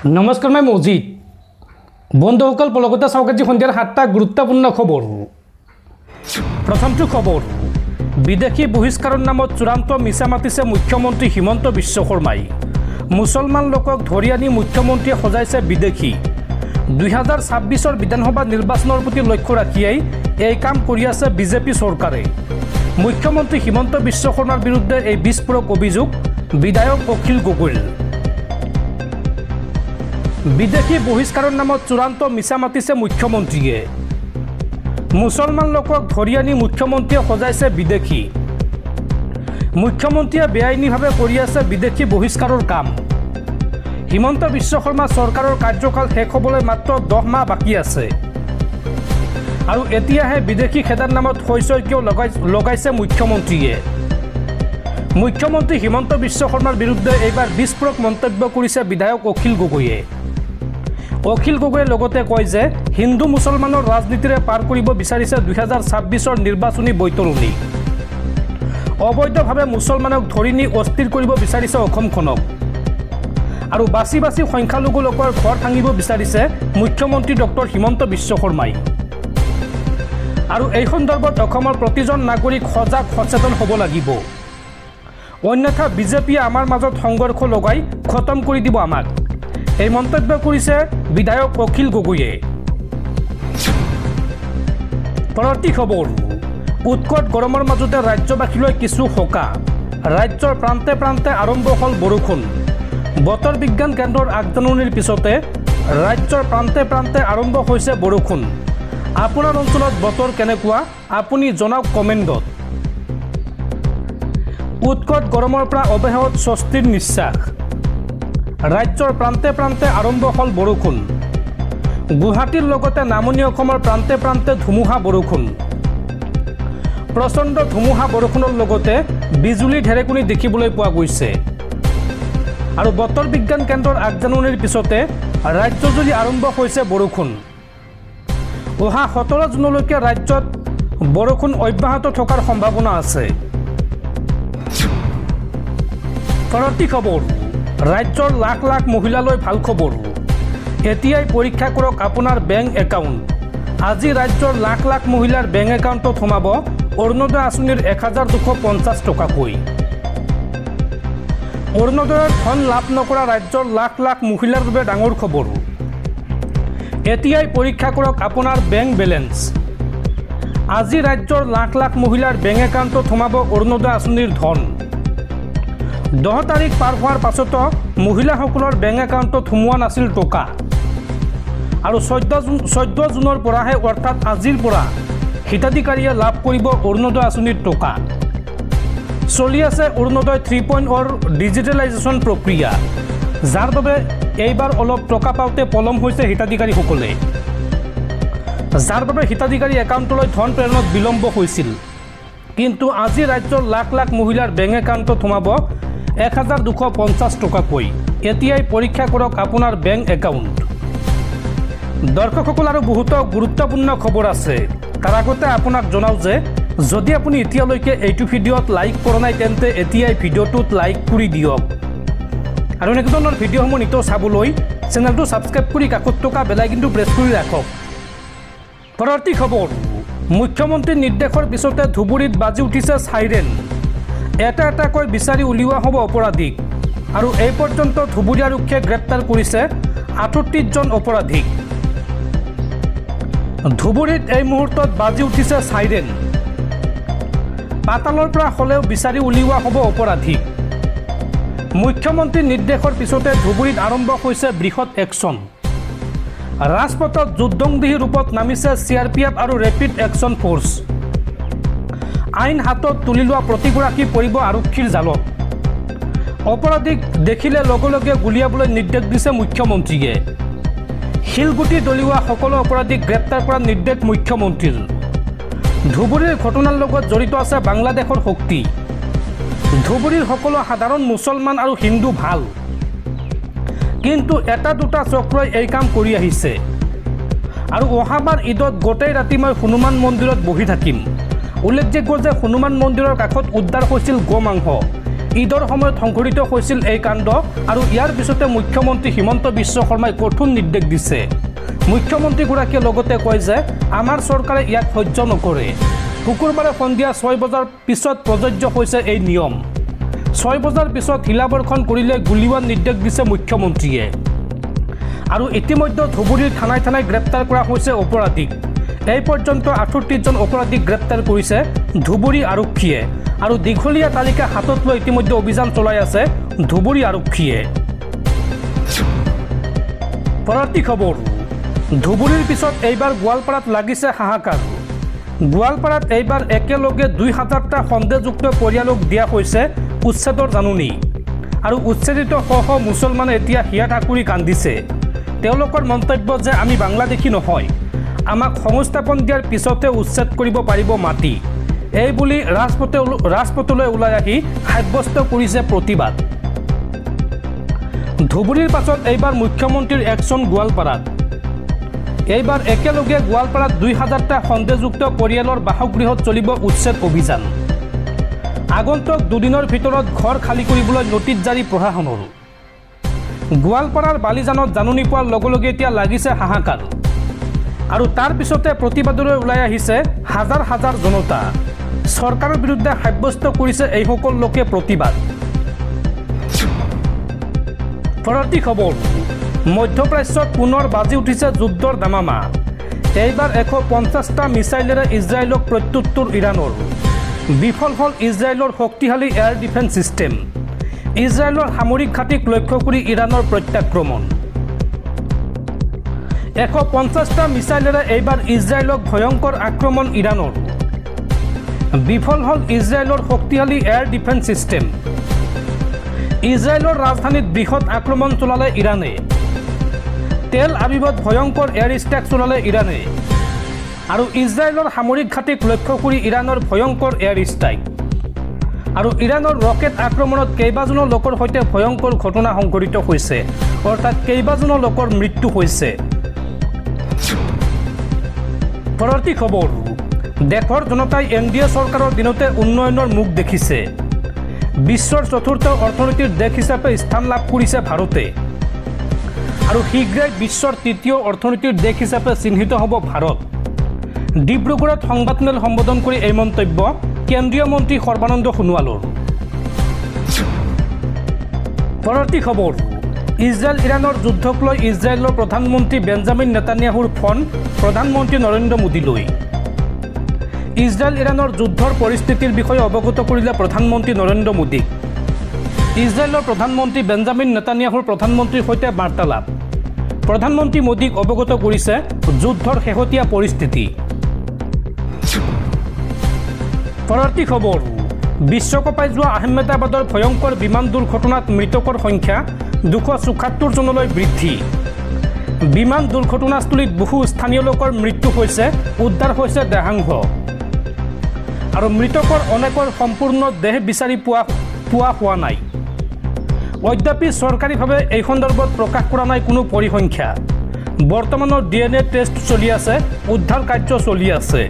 নমস্কাৰ মই মজিদ বন্ধুসকল পলকতে চাওক আজি সন্ধিয়াৰ 7টা গুৰুত্বপূৰ্ণ খবৰ। প্ৰথমটো খবৰ, বিদেশী বহিষ্কাৰৰ নামত চূড়ান্ত মিছা মাতিছে মুখ্যমন্ত্ৰী হিমন্ত বিশ্ব শৰ্মাই। মুছলমান লোকক ধৰি আনি মুখ্যমন্ত্ৰীয়ে সজাইছে বিদেশী। 2026 বিধানসভা নিৰ্বাচনৰ প্ৰতি লক্ষ্য ৰাখিয়েই এই কাম কৰি আছে বিজেপি চৰকাৰে। মুখ্যমন্ত্ৰী হিমন্ত বিশ্ব শৰ্মাৰ বিৰুদ্ধে এই বিস্ফোৰক অভিযোগ বিধায়ক অখিল গগৈৰ। বিদেশী বহিষ্কাৰৰ নামত চূড়ান্ত মিছা মাতিছে মুখ্যমন্ত্ৰীয়ে। মুছলমান লোকক ধৰি আনি মুখ্যমন্ত্ৰীয়ে সজাইছে বিদেশী। মুখ্যমন্ত্ৰীয়ে বেআইনীভাৱে কৰি আছে বিদেশী বহিষ্কাৰৰ কাম। হিমন্ত বিশ্ব শৰ্মা চৰকাৰৰ কাৰ্যকাল শেষ হ'বলৈ মাত্ৰ 10 মাহ বাকী আছে আৰু এতিয়াহে বিদেশী খেদাৰ নামত হৈচৈকিয় লগাইছে মুখ্যমন্ত্ৰীয়ে। মুখ্যমন্ত্ৰী হিমন্ত বিশ্ব শৰ্মাৰ বিৰুদ্ধে এইবাৰ বিস্ফোৰক মন্তব্য কৰিছে বিধায়ক অখিল গগৈয়ে। অখিল গগৈয়ে লগতে কয় যে হিন্দু মুছলমানৰ ৰাজনীতিৰে পাৰ কৰিব বিচাৰিছে 2026 নিৰ্বাচনী বৈতৰণি। অবৈধভাৱে মুছলমানক ধৰি নি অস্থিৰ কৰিব বিচাৰিছে অসমখনক আৰু বাছি বাছি সংখ্যালঘু লোকৰ ঘৰ ভাঙিব বিচাৰিছে মুখ্যমন্ত্ৰী ডক্টৰ হিমন্ত বিশ্ব শৰ্মাই। আৰু এই সন্দৰ্ভত অসমৰ প্ৰতিজন নাগৰিক সজাগ সচেতন হ'ব লাগিব, অন্যথা বিজেপিয়ে আমাৰ মাজত সংঘৰ্ষ লগাই খতম কৰি দিব আমাক, এই মন্তব্য কৰিছে বিধায়ক অখিল গগৈয়ে। পৰৱৰ্তী খবৰ, উৎকট গৰমৰ মাজতে ৰাজ্যবাসীলৈ কিছু সকাহ। ৰাজ্যৰ প্ৰান্তে প্ৰান্তে আৰম্ভ হ'ল বৰষুণ। বতৰ বিজ্ঞান কেন্দ্ৰৰ আগজাননীৰ পিছতে ৰাজ্যৰ প্ৰান্তে প্ৰান্তে আৰম্ভ হৈছে বৰষুণ। আপোনাৰ অঞ্চলত বতৰ কেনেকুৱা আপুনি জনাওক কমেণ্টত। উৎকট গৰমৰ পৰা অব্যাহত স্বস্তিৰ নিশ্বাস। ৰাজ্যৰ প্ৰান্তে প্ৰান্তে আৰম্ভ হ'ল বৰষুণ। গুৱাহাটীৰ লগতে নামনি অসমৰ প্ৰান্তে প্ৰান্তে ধুমুহা বৰষুণ। প্ৰচণ্ড ধুমুহা বৰষুণৰ লগতে বিজুলী ঢেৰেকনি দেখিবলৈ পোৱা গৈছে আৰু বতৰ বিজ্ঞান কেন্দ্ৰৰ আগজাননীৰ পিছতে ৰাজ্যজুৰি আৰম্ভ হৈছে বৰষুণ। অহা 17 জুনলৈকে ৰাজ্যত বৰষুণ অব্যাহত থকাৰ সম্ভাৱনা আছে। পৰৱৰ্তী খবৰ, ৰাজ্যৰ লাখ লাখ মহিলালৈ ভাল খবৰ। এতিয়াই পৰীক্ষা কৰক আপোনাৰ বেংক একাউণ্ট। আজি ৰাজ্যৰ লাখ লাখ মহিলাৰ বেংক একাউণ্টত সোমাব অৰুণোদয় আঁচনিৰ 1250 টকাকৈ। অৰুণোদয়ৰ ধন লাভ নকৰা ৰাজ্যৰ লাখ লাখ মহিলাৰ বাবে ডাঙৰ খবৰ। এতিয়াই পৰীক্ষা কৰক আপোনাৰ বেংক বেলেঞ্চ। আজি ৰাজ্যৰ লাখ লাখ মহিলাৰ বেংক একাউণ্টত সোমাব অৰুণোদয় আঁচনিৰ ধন। 10 তাৰিখ পাৰ হোৱাৰ পাছতো মহিলাসকলৰ বেংক একাউণ্টত সোমোৱা নাছিল টকা আৰু 14 জুনৰ পৰাহে অৰ্থাৎ আজিৰ পৰা হিতাধিকাৰীয়ে লাভ কৰিব অৰুণোদয় আঁচনিৰ টকা। চলি আছে অৰুণোদয় 3.0 ডিজিটেলাইজেশ্যন প্ৰক্ৰিয়া, যাৰ বাবে এইবাৰ অলপ টকা পাওঁতে পলম হৈছে হিতাধিকাৰীসকলে, যাৰ বাবে হিতাধিকাৰী একাউণ্টলৈ ধন প্ৰেৰণত বিলম্ব হৈছিল। কিন্তু আজি ৰাজ্যৰ লাখ লাখ মহিলাৰ বেংক একাউণ্টত সোমাব 1250 টকাকৈ। এতিয়াই পৰীক্ষা কৰক আপোনাৰ বেংক একাউণ্ট। দৰ্শকসকল, আৰু বহুতো গুৰুত্বপূৰ্ণ খবৰ আছে। তাৰ আগতে আপোনাক জনাওঁ যে যদি আপুনি এতিয়ালৈকে এইটো ভিডিঅ'ত লাইক কৰা নাই তেন্তে এতিয়াই ভিডিঅ'টোত লাইক কৰি দিয়ক আৰু এনেকুৱা ধৰণৰ ভিডিঅ'সমূহ নিতৌ চাবলৈ চেনেলটো ছাবস্ক্ৰাইব কৰি কাষত থকা বেলাইকনটো প্ৰেছ কৰি ৰাখক। পৰৱৰ্তী খবৰ, মুখ্যমন্ত্ৰীৰ নিৰ্দেশৰ পিছতে ধুবুৰীত বাজি উঠিছে চাইৰেন। এটা এটাকৈ বিচাৰি উলিওৱা হ'ব অপৰাধীক আৰু এই পৰ্যন্ত ধুবুৰী আৰক্ষীয়ে গ্ৰেপ্তাৰ কৰিছে 38 জন অপৰাধীক। ধুবুৰীত এই মুহূৰ্তত বাজি উঠিছে চাইৰেন। পাতালৰ পৰা হ'লেও বিচাৰি উলিওৱা হ'ব অপৰাধীক। মুখ্যমন্ত্ৰীৰ নিৰ্দেশৰ পিছতে ধুবুৰীত আৰম্ভ হৈছে বৃহৎ একশ্যন। ৰাজপথত যুদ্ধংদেহী ৰূপত নামিছে CRPF আৰু ৰেপিড একশ্যন ফ'ৰ্চ। আইন হাতত তুলি লোৱা প্ৰতিগৰাকী পৰিব আৰক্ষীৰ জালত। অপৰাধীক দেখিলে লগে লগে গুলিয়াবলৈ নিৰ্দেশ দিছে মুখ্যমন্ত্ৰীয়ে। শিলগুটি দলিওৱা সকলো অপৰাধীক গ্ৰেপ্তাৰ কৰাৰ নিৰ্দেশ মুখ্যমন্ত্ৰীৰ। ধুবুৰীৰ ঘটনাৰ লগত জড়িত আছে বাংলাদেশৰ শক্তি। ধুবুৰীৰ সকলো সাধাৰণ মুছলমান আৰু হিন্দু ভাল, কিন্তু এটা দুটা চক্ৰই এই কাম কৰি আহিছে আৰু অহাবাৰ ঈদত গোটেই ৰাতি মই হনুমান মন্দিৰত বহি থাকিম। উল্লেখযোগ্য যে হনুমান মন্দিৰৰ কাষত উদ্ধাৰ হৈছিল গো মাংস। ঈদৰ সময়ত সংঘটিত হৈছিল এই কাণ্ড আৰু ইয়াৰ পিছতে মুখ্যমন্ত্ৰী হিমন্ত বিশ্ব শৰ্মাই কঠোৰ নিৰ্দেশ দিছে। মুখ্যমন্ত্ৰীগৰাকীয়ে লগতে কয় যে আমাৰ চৰকাৰে ইয়াক সহ্য নকৰে। শুকুৰবাৰে সন্ধিয়া 6 বজাৰ পিছত প্ৰযোজ্য হৈছে এই নিয়ম। 6 বজাৰ পিছত হিলাবৰ্ষণ কৰিলে গুলীওৱাৰ নিৰ্দেশ দিছে মুখ্যমন্ত্ৰীয়ে। আৰু ইতিমধ্যে ধুবুৰীৰ থানাই থানাই গ্ৰেপ্তাৰ কৰা হৈছে অপৰাধীক। এই পৰ্যন্ত 38জন অপৰাধীক গ্ৰেপ্তাৰ কৰিছে ধুবুৰী আৰক্ষীয়ে আৰু দীঘলীয়া তালিকা হাতত লৈ ইতিমধ্যে অভিযান চলাই আছে ধুবুৰী আৰক্ষীয়ে। পৰৱৰ্তী খবৰ, ধুবুৰীৰ পিছত এইবাৰ গোৱালপাৰাত লাগিছে হাহাকাৰ। গোৱালপাৰাত এইবাৰ একেলগে 2000টা সন্দেহযুক্ত পৰিয়ালক দিয়া হৈছে উচ্ছেদৰ জাননী আৰু উচ্ছেদিত শ মুছলমানে এতিয়া হিয়াত আকুৰি কান্দিছে। তেওঁলোকৰ মন্তব্য যে আমি বাংলাদেশী নহয়, আমাক সংস্থাপন দিয়াৰ পিছতে উচ্ছেদ কৰিব পাৰিব মাটি, এই বুলি ৰাজপথলৈ ওলাই আহি সাব্যস্ত কৰিছে প্ৰতিবাদ। ধুবুৰীৰ পাছত এইবাৰ মুখ্যমন্ত্ৰীৰ একশ্যন গোৱালপাৰাত। এইবাৰ একেলগে গোৱালপাৰাত 2000টা সন্দেহযুক্ত পৰিয়ালৰ বাসগৃহত চলিব উচ্ছেদ অভিযান। আগন্তুক দুদিনৰ ভিতৰত ঘৰ খালী কৰিবলৈ নটিচ জাৰি প্ৰশাসনৰ। গোৱালপাৰাৰ বালিজানত জাননী পোৱাৰ লগে লগে এতিয়া লাগিছে হাহাকাৰ আৰু তাৰ পিছতে প্ৰতিবাদলৈ ওলাই আহিছে হাজাৰ হাজাৰ জনতা। চৰকাৰৰ বিৰুদ্ধে সাব্যস্ত কৰিছে এইসকল লোকে প্ৰতিবাদ। পৰৱৰ্তী খবৰ, মধ্যপ্ৰাচ্যত পুনৰ বাজি উঠিছে যুদ্ধৰ দামামা। এইবাৰ 150টা মিছাইলেৰে ইজৰাইলক প্ৰত্যুত্তৰ ইৰাণৰ। বিফল হ'ল ইজৰাইলৰ শক্তিশালী এয়াৰ ডিফেন্স ছিষ্টেম। ইজৰাইলৰ সামৰিক ঘাটিক লক্ষ্য কৰি ইৰাণৰ প্ৰত্যাক্ৰমণ। 150টা মিছাইলেৰে এইবাৰ ইজৰাইলক ভয়ংকৰ আক্ৰমণ ইৰাণৰ। বিফল হ'ল ইজৰাইলৰ শক্তিশালী এয়াৰ ডিফেন্স ছিষ্টেম। ইজৰাইলৰ ৰাজধানীত বৃহৎ আক্ৰমণ চলালে ইৰাণে। তেল আবিবত ভয়ংকৰ এয়াৰ ষ্ট্ৰাইক চলালে ইৰাণে আৰু ইজৰাইলৰ সামৰিক ঘাটিক লক্ষ্য কৰি ইৰাণৰ ভয়ংকৰ এয়াৰ ষ্ট্ৰাইক আৰু ইৰাণৰ ৰকেট আক্ৰমণত কেইবাজনো লোকৰ সৈতে ভয়ংকৰ ঘটনা সংঘটিত হৈছে, অৰ্থাৎ কেইবাজনো লোকৰ মৃত্যু হৈছে। পৰৱৰ্তী খবৰ, দেশৰ জনতাই NDA চৰকাৰৰ দিনতে উন্নয়নৰ মুখ দেখিছে। বিশ্বৰ চতুৰ্থ অৰ্থনীতিৰ দেশ হিচাপে স্থান লাভ কৰিছে ভাৰতে আৰু শীঘ্ৰেই বিশ্বৰ তৃতীয় অৰ্থনীতিৰ দেশ হিচাপে চিহ্নিত হ'ব ভাৰত। ডিব্ৰুগড়ত সংবাদমেল সম্বোধন কৰি এই মন্তব্য কেন্দ্ৰীয় মন্ত্ৰী সৰ্বানন্দ সোণোৱালৰ। পৰৱৰ্তী খবৰ, ইজৰাইল ইৰাণৰ যুদ্ধক লৈ ইজৰাইলৰ প্ৰধানমন্ত্ৰী বেঞ্জামিন নেতানিয়াহুৰ ফোন প্ৰধানমন্ত্ৰী নৰেন্দ্ৰ মোদীলৈ। ইজৰাইল ইৰাণৰ যুদ্ধৰ পৰিস্থিতিৰ বিষয়ে অৱগত কৰিলে প্ৰধানমন্ত্ৰী নৰেন্দ্ৰ মোদীক। ইজৰাইলৰ প্ৰধানমন্ত্ৰী বেঞ্জামিন নেতানিয়াহুৰ প্ৰধানমন্ত্ৰীৰ সৈতে বাৰ্তালাপ। প্ৰধানমন্ত্ৰী মোদীক অৱগত কৰিছে যুদ্ধৰ শেহতীয়া পৰিস্থিতি। পৰৱৰ্তী খবৰ, বিশ্বকাপাই যোৱা আহমেদাবাদৰ ভয়ংকৰ বিমান দুৰ্ঘটনাত মৃতকৰ সংখ্যা 274 জনলৈ বৃদ্ধি। বিমান দুৰ্ঘটনাস্থলীত বহু স্থানীয় লোকৰ মৃত্যু হৈছে, উদ্ধাৰ হৈছে দেহাংশ আৰু মৃতকৰ অনেকৰ সম্পূৰ্ণ দেহ বিচাৰি পোৱা হোৱা নাই। অদ্যাপি চৰকাৰীভাৱে এই সন্দৰ্ভত প্ৰকাশ কৰা নাই কোনো পৰিসংখ্যা। বৰ্তমানৰ DNA টেষ্ট চলি আছে, উদ্ধাৰ কাৰ্য চলি আছে।